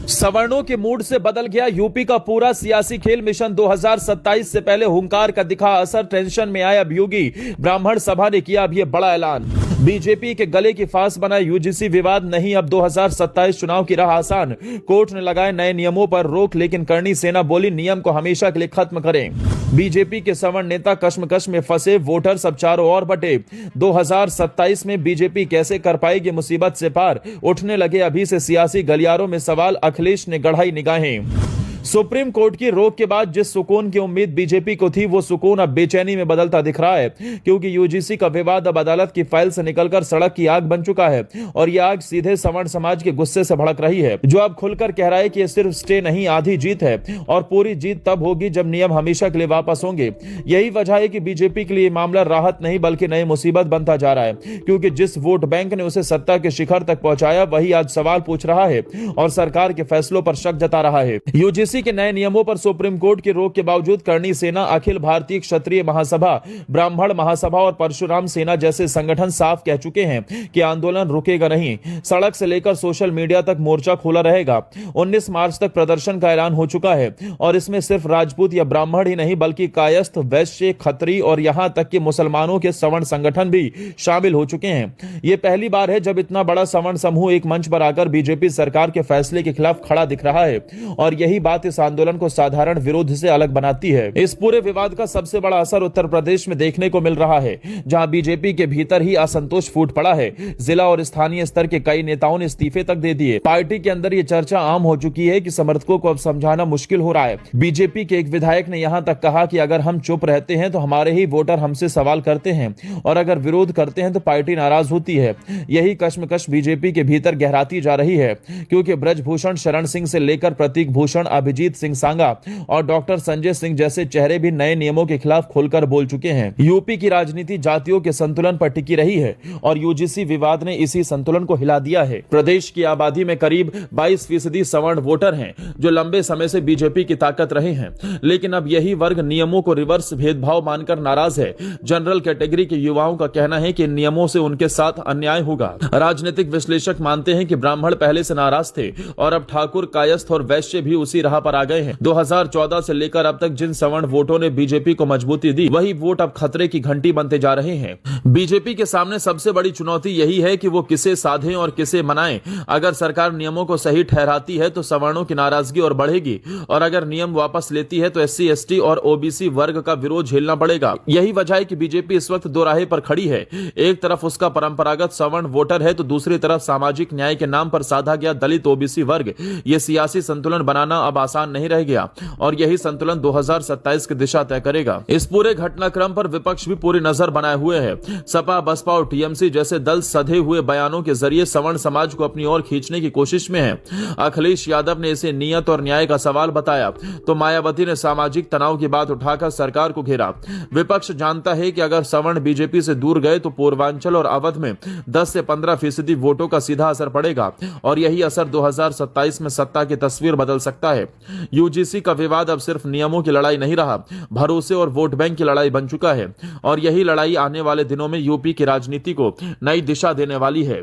सवर्णों के मूड से बदल गया यूपी का पूरा सियासी खेल। मिशन 2027 से पहले हुंकार का दिखा असर। टेंशन में आए अब योगी। ब्राह्मण सभा ने किया अब यह बड़ा ऐलान। बीजेपी के गले की फांस बना यूजीसी विवाद। नहीं अब 2027 चुनाव की राह आसान। कोर्ट ने लगाए नए नियमों पर रोक, लेकिन करणी सेना बोली नियम को हमेशा के लिए खत्म करें। बीजेपी के सवर्ण नेता कश्मकश में फंसे। वोटर सब चारों ओर बटे। 2027 में बीजेपी कैसे कर पाएगी मुसीबत से पार। उठने लगे अभी से सियासी गलियारों में सवाल। अखिलेश ने गढ़ाई निगाहें। सुप्रीम कोर्ट की रोक के बाद जिस सुकून की उम्मीद बीजेपी को थी, वो सुकून अब बेचैनी में बदलता दिख रहा है, क्योंकि यूजीसी का विवाद अब अदालत की फाइल से निकलकर सड़क की आग बन चुका है। और यह आग सीधे सवर्ण समाज के गुस्से से भड़क रही है, जो अब खुलकर कह रहा है कि यह सिर्फ स्टे नहीं, आधी जीत है। और पूरी जीत तब होगी जब नियम हमेशा के लिए वापस होंगे। यही वजह है कि बीजेपी के लिए मामला राहत नहीं बल्कि नई मुसीबत बनता जा रहा है, क्योंकि जिस वोट बैंक ने उसे सत्ता के शिखर तक पहुंचाया, वही आज सवाल पूछ रहा है और सरकार के फैसलों पर शक जता रहा है। यूजीसी के नए नियमों पर सुप्रीम कोर्ट की रोक के बावजूद करणी सेना, अखिल भारतीय क्षत्रिय महासभा, ब्राह्मण महासभा और परशुराम सेना जैसे संगठन साफ कह चुके हैं कि आंदोलन रुकेगा नहीं। सड़क से लेकर सोशल मीडिया तक मोर्चा खुला रहेगा। 19 मार्च तक प्रदर्शन का ऐलान हो चुका है और इसमें सिर्फ राजपूत या ब्राह्मण ही नहीं बल्कि कायस्थ, वैश्य, खत्री और यहां तक कि मुसलमानों के सवर्ण संगठन भी शामिल हो चुके हैं। यह पहली बार है जब इतना बड़ा सवर्ण समूह एक मंच पर आकर बीजेपी सरकार के फैसले के खिलाफ खड़ा दिख रहा है, और यही बात इस आंदोलन को साधारण विरोध से अलग बनाती है। इस पूरे विवाद का सबसे बड़ा असर उत्तर प्रदेश में देखने को मिल रहा है, जहां बीजेपी के भीतर ही असंतोष फूट पड़ा है। जिला और स्थानीय स्तर के कई नेताओं ने इस्तीफे तक दे दिए। पार्टी के अंदर यह चर्चा आम हो चुकी है कि समर्थकों को अब समझाना मुश्किल हो रहा है। बीजेपी के एक विधायक ने यहां तक कहा कि अगर हम चुप रहते हैं तो हमारे ही वोटर हमसे सवाल करते हैं, और अगर विरोध करते हैं तो पार्टी नाराज होती है। यही कश्मकश बीजेपी के भीतर गहराती जा रही है, क्योंकि ब्रजभूषण शरण सिंह से लेकर प्रतीक भूषण, अभिजीत सिंह सांगा और डॉक्टर संजय सिंह जैसे चेहरे भी नए नियमों के खिलाफ खुलकर बोल चुके हैं। यूपी की राजनीति जातियों के संतुलन पर टिकी रही है और यूजीसी विवाद ने इसी संतुलन को हिला दिया है। प्रदेश की आबादी में करीब 22% सवर्ण वोटर हैं, जो लंबे समय से बीजेपी की ताकत रहे हैं, लेकिन अब यही वर्ग नियमों को रिवर्स भेदभाव मानकर नाराज है। जनरल कैटेगरी के युवाओं का कहना है कि इन नियमों से उनके साथ अन्याय होगा। राजनीतिक विश्लेषक मानते हैं कि ब्राह्मण पहले से नाराज थे और अब ठाकुर, कायस्थ और वैश्य भी उसी राह पर आ गए हैं। 2014 से लेकर अब तक जिन सवर्ण वोटों ने बीजेपी को मजबूती दी, वही वोट अब खतरे की घंटी बनते जा रहे हैं। बीजेपी के सामने सबसे बड़ी चुनौती यही है कि वो किसे साधें और किसे मनाएं। अगर सरकार नियमों को सही ठहराती है तो सवर्णों की नाराजगी और बढ़ेगी, और अगर नियम वापस लेती है तो एससी, एसटी और ओबीसी वर्ग का विरोध झेलना पड़ेगा। यही वजह है कि बीजेपी इस वक्त दो राहे पर खड़ी है। एक तरफ उसका परंपरागत सवर्ण वोटर है, तो दूसरी तरफ सामाजिक न्याय के नाम पर साधा गया दलित, ओबीसी वर्ग। ये सियासी संतुलन बनाना अब आसान नहीं रह गया, और यही संतुलन 2027 की दिशा तय करेगा। इस पूरे घटनाक्रम पर विपक्ष भी पूरी नजर बनाए हुए है। सपा, बसपा और टीएमसी जैसे दल सधे हुए बयानों के जरिए सवर्ण समाज को अपनी ओर खींचने की कोशिश में है। अखिलेश यादव ने इसे नियत और न्याय का सवाल बताया, तो मायावती ने सामाजिक तनाव की बात उठाकर सरकार को घेरा। विपक्ष जानता है कि अगर सवर्ण बीजेपी से दूर गए तो पूर्वांचल और अवध में 10 से 15% वोटों का सीधा असर पड़ेगा, और यही असर 2027 में सत्ता की तस्वीर बदल सकता है। यूजीसी का विवाद अब सिर्फ नियमों की लड़ाई नहीं रहा, भरोसे और वोट बैंक की लड़ाई बन चुका है, और यही लड़ाई आने वाले दिनों में यूपी की राजनीति को नई दिशा देने वाली है।